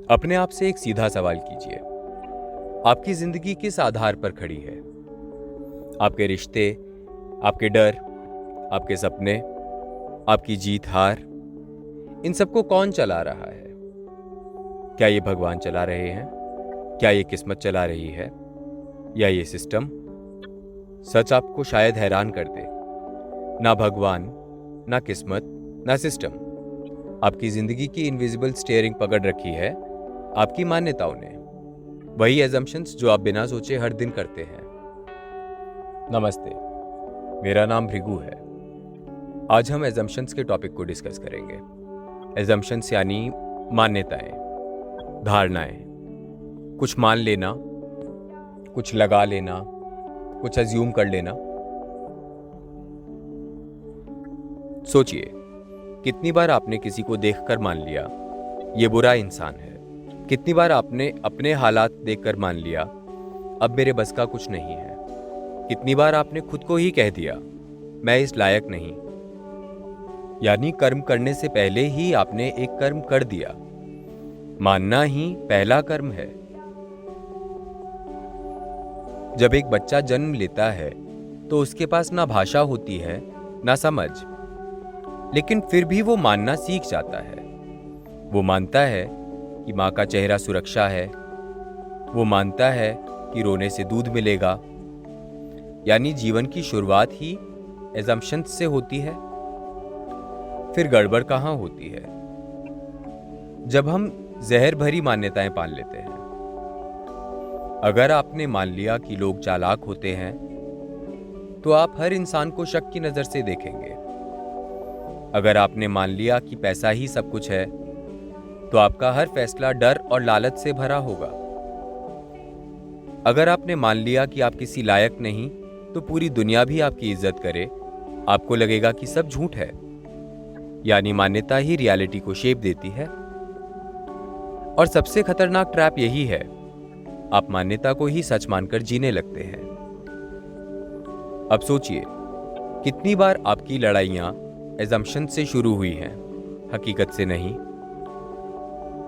अपने आप से एक सीधा सवाल कीजिए। आपकी जिंदगी किस आधार पर खड़ी है? आपके रिश्ते, आपके डर, आपके सपने, आपकी जीत हार, इन सबको कौन चला रहा है? क्या ये भगवान चला रहे हैं? क्या ये किस्मत चला रही है? या ये सिस्टम? सच आपको शायद हैरान कर दे। ना भगवान, ना किस्मत, ना सिस्टम। आपकी जिंदगी की इनविजिबल स्टीयरिंग पकड़ रखी है आपकी मान्यताओं ने। वही एजम्पशंस जो आप बिना सोचे हर दिन करते हैं। नमस्ते, मेरा नाम भृगु है। आज हम एजम्पशंस के टॉपिक को डिस्कस करेंगे। एजम्पशंस यानी मान्यताएं, धारणाएं, कुछ मान लेना, कुछ लगा लेना, कुछ अज्यूम कर लेना। सोचिए, कितनी बार आपने किसी को देखकर मान लिया ये बुरा इंसान है। कितनी बार आपने अपने हालात देखकर मान लिया अब मेरे बस का कुछ नहीं है। कितनी बार आपने खुद को ही कह दिया मैं इस लायक नहीं। यानी कर्म करने से पहले ही आपने एक कर्म कर दिया। मानना ही पहला कर्म है। जब एक बच्चा जन्म लेता है तो उसके पास ना भाषा होती है ना समझ, लेकिन फिर भी वो मानना सीख जाता है। वो मानता है कि माँ का चेहरा सुरक्षा है। वो मानता है कि रोने से दूध मिलेगा। यानी जीवन की शुरुआत ही एजम्पशंस से होती है। फिर गड़बड़ कहाँ होती है? जब हम जहर भरी मान्यताएं पाल लेते हैं। अगर आपने मान लिया कि लोग चालाक होते हैं तो आप हर इंसान को शक की नजर से देखेंगे। अगर आपने मान लिया कि पैसा ही सब कुछ है तो आपका हर फैसला डर और लालच से भरा होगा। अगर आपने मान लिया कि आप किसी लायक नहीं तो पूरी दुनिया भी आपकी इज्जत करे, आपको लगेगा कि सब झूठ है। यानी मान्यता ही रियलिटी को शेप देती है। और सबसे खतरनाक ट्रैप यही है, आप मान्यता को ही सच मानकर जीने लगते हैं। अब सोचिए, कितनी बार आपकी लड़ाइयां एजम्पशन से शुरू हुई हैं, हकीकत से नहीं।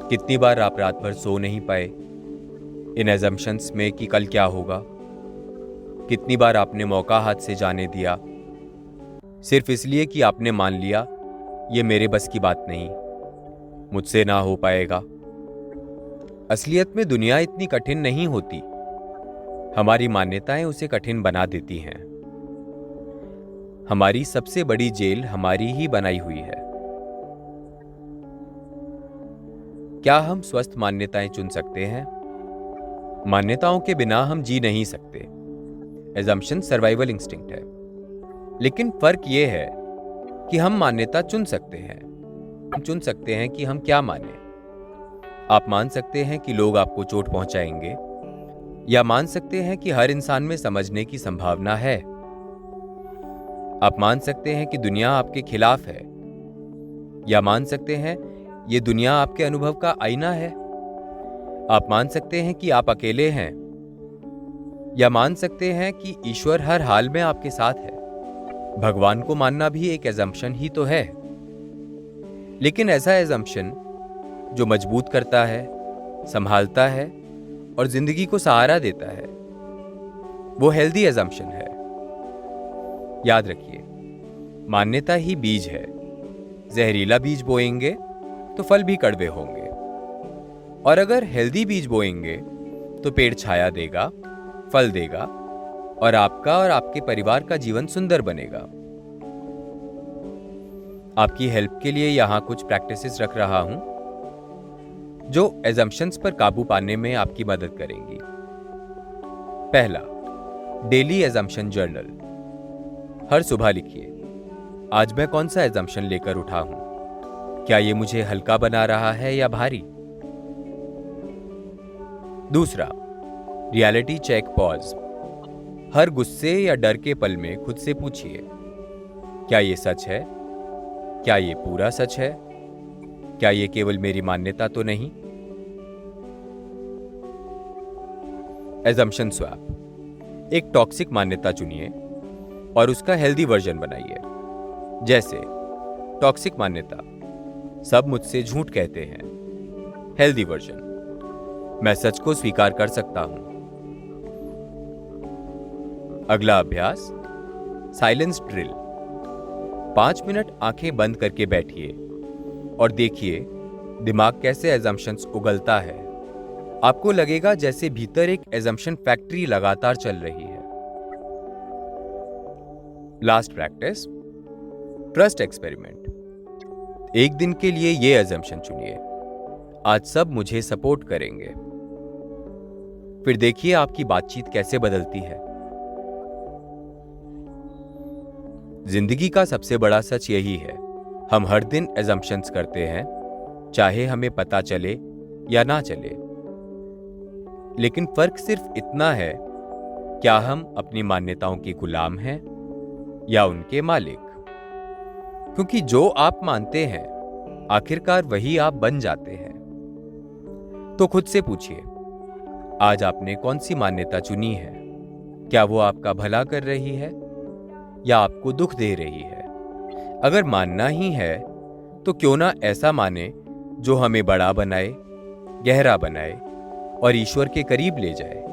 कितनी बार आप रात भर सो नहीं पाए इन एजम्पशंस में कि कल क्या होगा। कितनी बार आपने मौका हाथ से जाने दिया सिर्फ इसलिए कि आपने मान लिया ये मेरे बस की बात नहीं, मुझसे ना हो पाएगा। असलियत में दुनिया इतनी कठिन नहीं होती, हमारी मान्यताएं उसे कठिन बना देती हैं। हमारी सबसे बड़ी जेल हमारी ही बनाई हुई है। क्या हम स्वस्थ मान्यताएं चुन सकते हैं? मान्यताओं के बिना हम जी नहीं सकते। एजम्पशन सर्वाइवल इंस्टिंक्ट है। लेकिन फर्क यह है कि हम मान्यता चुन सकते हैं। हम चुन सकते हैं कि हम क्या माने। आप मान सकते हैं कि लोग आपको चोट पहुंचाएंगे, या मान सकते हैं कि हर इंसान में समझने की संभावना है। आप मान सकते हैं कि दुनिया आपके खिलाफ है, या मान सकते हैं ये दुनिया आपके अनुभव का आईना है। आप मान सकते हैं कि आप अकेले हैं, या मान सकते हैं कि ईश्वर हर हाल में आपके साथ है। भगवान को मानना भी एक एजम्पशन ही तो है। लेकिन ऐसा एजम्पशन जो मजबूत करता है, संभालता है और जिंदगी को सहारा देता है, वो हेल्दी एजम्पशन है। याद रखिए, मान्यता ही बीज है। जहरीला बीज बोएंगे तो फल भी कड़वे होंगे, और अगर हेल्दी बीज बोएंगे तो पेड़ छाया देगा, फल देगा, और आपका और आपके परिवार का जीवन सुंदर बनेगा। आपकी हेल्प के लिए यहां कुछ प्रैक्टिसेस रख रहा हूं जो एजम्पशंस पर काबू पाने में आपकी मदद करेंगी। पहला, डेली एजम्पशन जर्नल। हर सुबह लिखिए, आज मैं कौन सा एजम्पशन लेकर उठा हूं। क्या ये मुझे हल्का बना रहा है या भारी? दूसरा, रियलिटी चेक पॉज। हर गुस्से या डर के पल में खुद से पूछिए, क्या ये सच है? क्या ये पूरा सच है? क्या ये केवल मेरी मान्यता तो नहीं? Assumption swap. एक टॉक्सिक मान्यता चुनिए और उसका हेल्दी वर्जन बनाइए। जैसे टॉक्सिक मान्यता, सब मुझसे झूठ कहते हैं। हेल्दी वर्जन, मैं सच को स्वीकार कर सकता हूं। अगला अभ्यास, साइलेंस ड्रिल। 5 मिनट आंखें बंद करके बैठिए और देखिए दिमाग कैसे एजम्पशंस उगलता है। आपको लगेगा जैसे भीतर एक एजम्पशन फैक्ट्री लगातार चल रही है। Last practice, trust experiment. एक दिन के लिए ये एजम्पशन चुनिए, आज सब मुझे सपोर्ट करेंगे। फिर देखिए आपकी बातचीत कैसे बदलती है। जिंदगी का सबसे बड़ा सच यही है, हम हर दिन एजम्पशंस करते हैं, चाहे हमें पता चले या ना चले। लेकिन फर्क सिर्फ इतना है, क्या हम अपनी मान्यताओं के गुलाम हैं या उनके मालिक? क्योंकि जो आप मानते हैं आखिरकार वही आप बन जाते हैं। तो खुद से पूछिए, आज आपने कौन सी मान्यता चुनी है? क्या वो आपका भला कर रही है या आपको दुख दे रही है? अगर मानना ही है तो क्यों ना ऐसा माने जो हमें बड़ा बनाए, गहरा बनाए और ईश्वर के करीब ले जाए।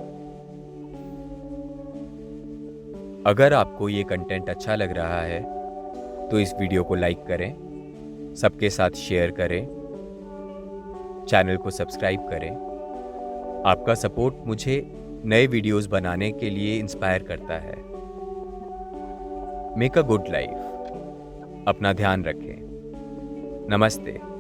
अगर आपको ये कंटेंट अच्छा लग रहा है तो इस वीडियो को लाइक करें, सबके साथ शेयर करें, चैनल को सब्सक्राइब करें। आपका सपोर्ट मुझे नए वीडियोस बनाने के लिए इंस्पायर करता है। Make a good life. अपना ध्यान रखें। नमस्ते।